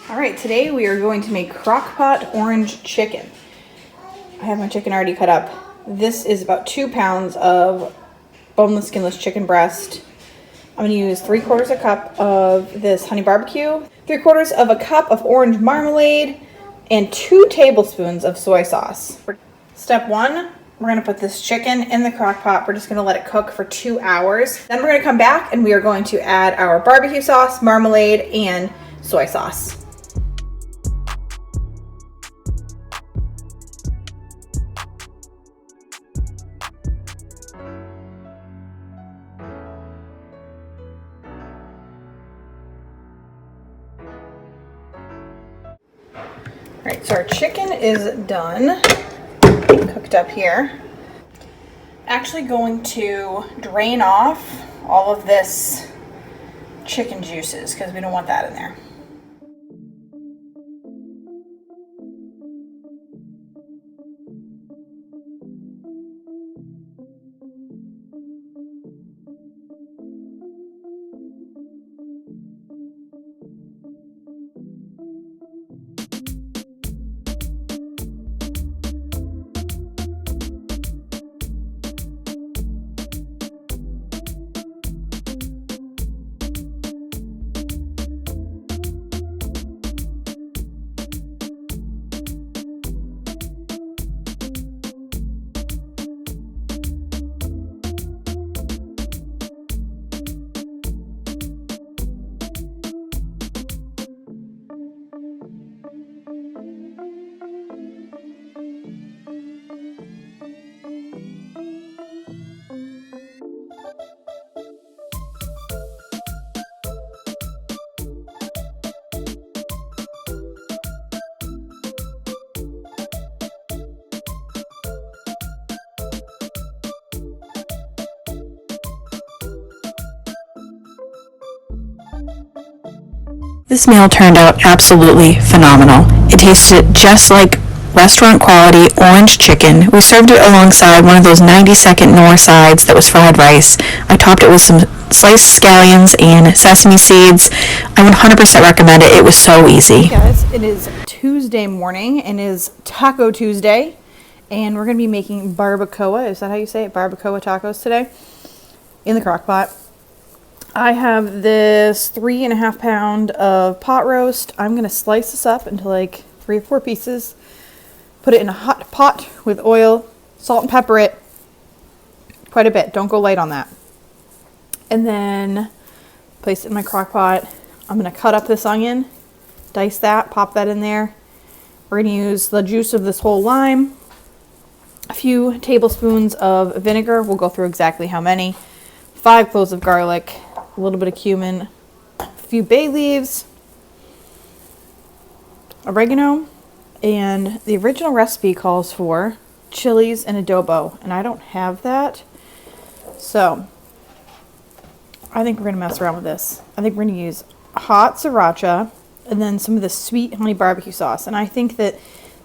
All right, today we are going to make crock pot orange chicken. I have my chicken already cut up. This is about 2 pounds of boneless, skinless chicken breast. I'm gonna use 3/4 a cup of this honey barbecue, 3/4 of a cup of orange marmalade, and 2 tablespoons of soy sauce. Step 1, we're gonna put this chicken in the crock pot. We're just gonna let it cook for 2 hours. Then we're gonna come back and we are going to add our barbecue sauce, marmalade, and soy sauce. All right, so our chicken is done, cooked up here. Actually going to drain off all of this chicken juices because we don't want that in there. This meal turned out absolutely phenomenal. It tasted just like restaurant quality orange chicken. We served it alongside one of those 90-second Knorr sides that was fried rice. I topped it with some sliced scallions and sesame seeds. I 100% recommend it. It was so easy. Hey guys, it is Tuesday morning and it is Taco Tuesday, and we're going to be making barbacoa. Is that how you say it? Barbacoa tacos today in the crock pot. I have this 3.5 pound of pot roast. I'm going to slice this up into like 3 or 4 pieces. Put it in a hot pot with oil, salt and pepper it quite a bit. Don't go light on that. And then place it in my crock pot. I'm going to cut up this onion, dice that, pop that in there. We're going to use the juice of this whole lime, a few tablespoons of vinegar. We'll go through exactly how many. 5 cloves of garlic, a little bit of cumin, a few bay leaves, oregano, and the original recipe calls for chilies and adobo, and I don't have that. So I think we're going to mess around with this. I think we're going to use hot sriracha and then some of the sweet honey barbecue sauce. And I think that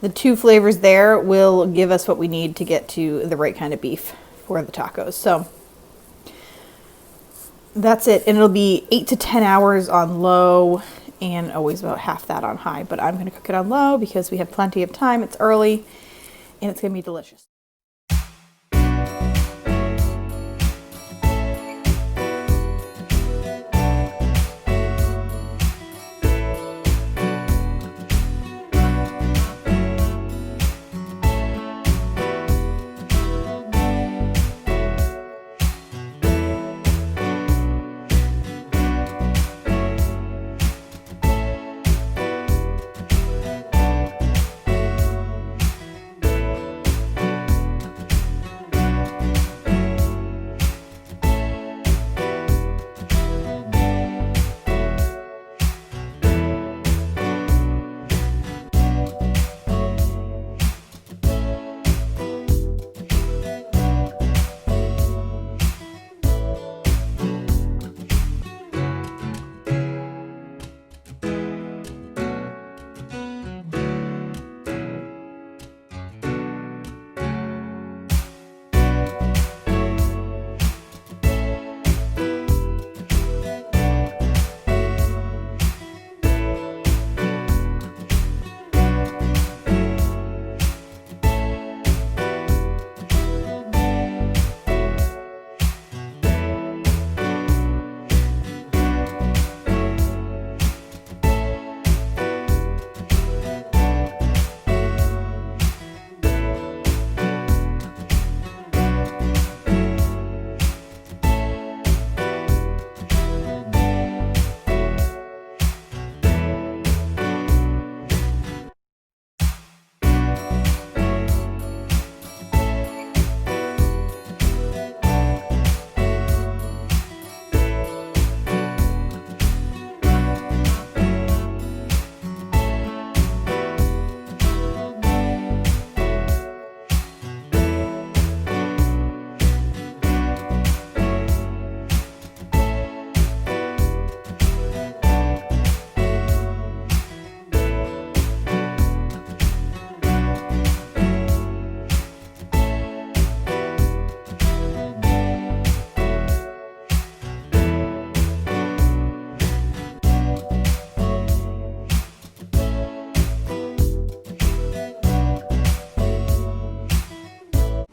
the 2 flavors there will give us what we need to get to the right kind of beef for the tacos. So that's it. And it'll be 8 to 10 hours on low and always about half that on high. But I'm going to cook it on low because we have plenty of time. It's early and it's going to be delicious.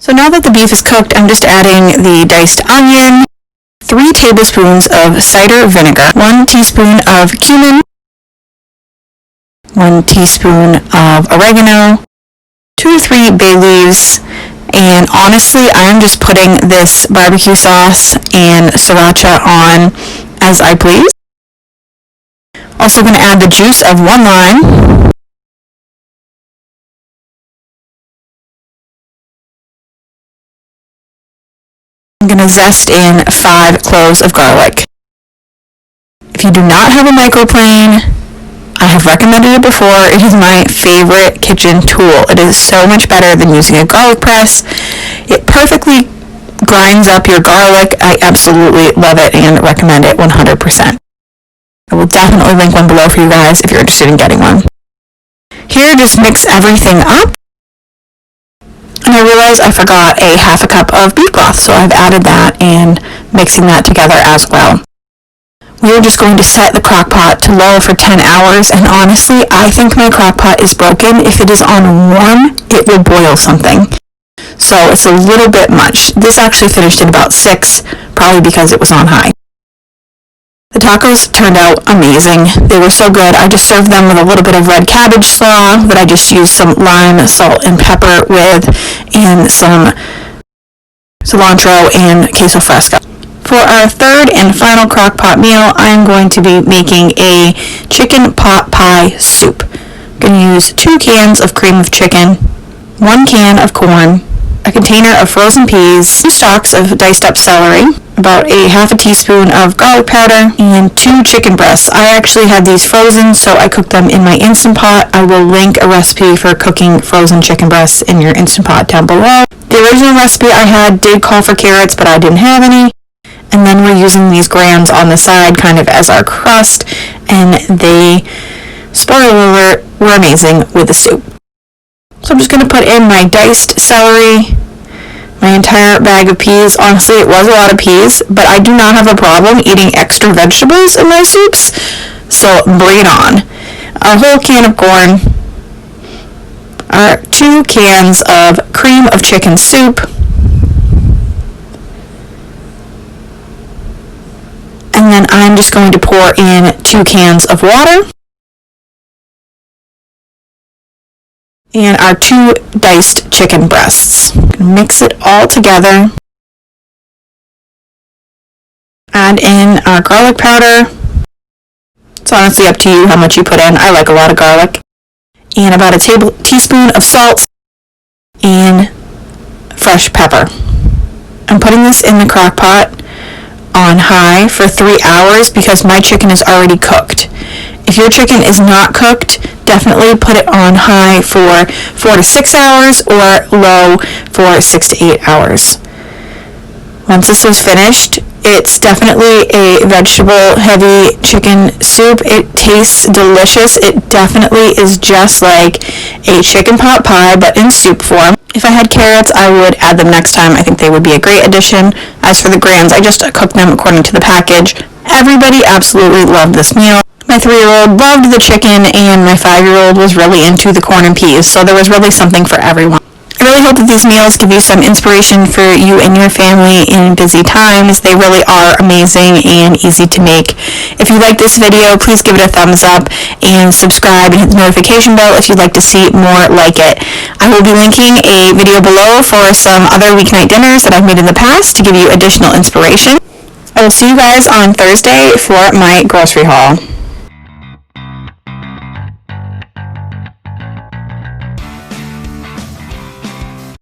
So now that the beef is cooked, I'm just adding the diced onion, 3 tablespoons of cider vinegar, 1 teaspoon of cumin, 1 teaspoon of oregano, 2 to 3 bay leaves, and honestly, I'm just putting this barbecue sauce and sriracha on as I please. Also going to add the juice of 1 lime, I'm going to zest in 5 cloves of garlic. If you do not have a microplane, I have recommended it before. It is my favorite kitchen tool. It is so much better than using a garlic press. It perfectly grinds up your garlic. I absolutely love it and recommend it 100%. I will definitely link one below for you guys if you're interested in getting one. Here, just mix everything up. And I realized I forgot a half a cup of beef broth, so I've added that and mixing that together as well. We are just going to set the crock pot to low for 10 hours, and honestly, I think my crock pot is broken. If it is on warm, it will boil something. So it's a little bit much. This actually finished at about 6, probably because it was on high. The tacos turned out amazing. They were so good. I just served them with a little bit of red cabbage slaw that I just used some lime, salt, and pepper with, and some cilantro and queso fresco. For our third and final crock pot meal, I am going to be making a chicken pot pie soup. I'm going to use 2 cans of cream of chicken, 1 can of corn, a container of frozen peas, 2 stalks of diced up celery, about a half a teaspoon of garlic powder, and 2 chicken breasts. I actually had these frozen, so I cooked them in my Instant Pot. I will link a recipe for cooking frozen chicken breasts in your Instant Pot down below. The original recipe I had did call for carrots, but I didn't have any. And then we're using these grams on the side kind of as our crust, and they, spoiler alert, were amazing with the soup. So I'm just going to put in my diced celery, my entire bag of peas. Honestly, it was a lot of peas, but I do not have a problem eating extra vegetables in my soups, so bring it on. A whole can of corn, our 2 cans of cream of chicken soup, and then I'm just going to pour in 2 cans of water, and our 2 diced chicken breasts. Mix it all together. Add in our garlic powder. It's honestly up to you how much you put in. I like a lot of garlic. And about a teaspoon of salt and fresh pepper. I'm putting this in the crock pot on high for 3 hours because my chicken is already cooked. If your chicken is not cooked, definitely put it on high for 4 to 6 hours or low for 6 to 8 hours. Once this is finished, it's definitely a vegetable-heavy chicken soup. It tastes delicious. It definitely is just like a chicken pot pie, but in soup form. If I had carrots, I would add them next time. I think they would be a great addition. As for the grams, I just cooked them according to the package. Everybody absolutely loved this meal. My 3-year-old loved the chicken, and my 5-year-old was really into the corn and peas, so there was really something for everyone. I really hope that these meals give you some inspiration for you and your family in busy times. They really are amazing and easy to make. If you like this video, please give it a thumbs up and subscribe and hit the notification bell if you'd like to see more like it. I will be linking a video below for some other weeknight dinners that I've made in the past to give you additional inspiration. I will see you guys on Thursday for my grocery haul.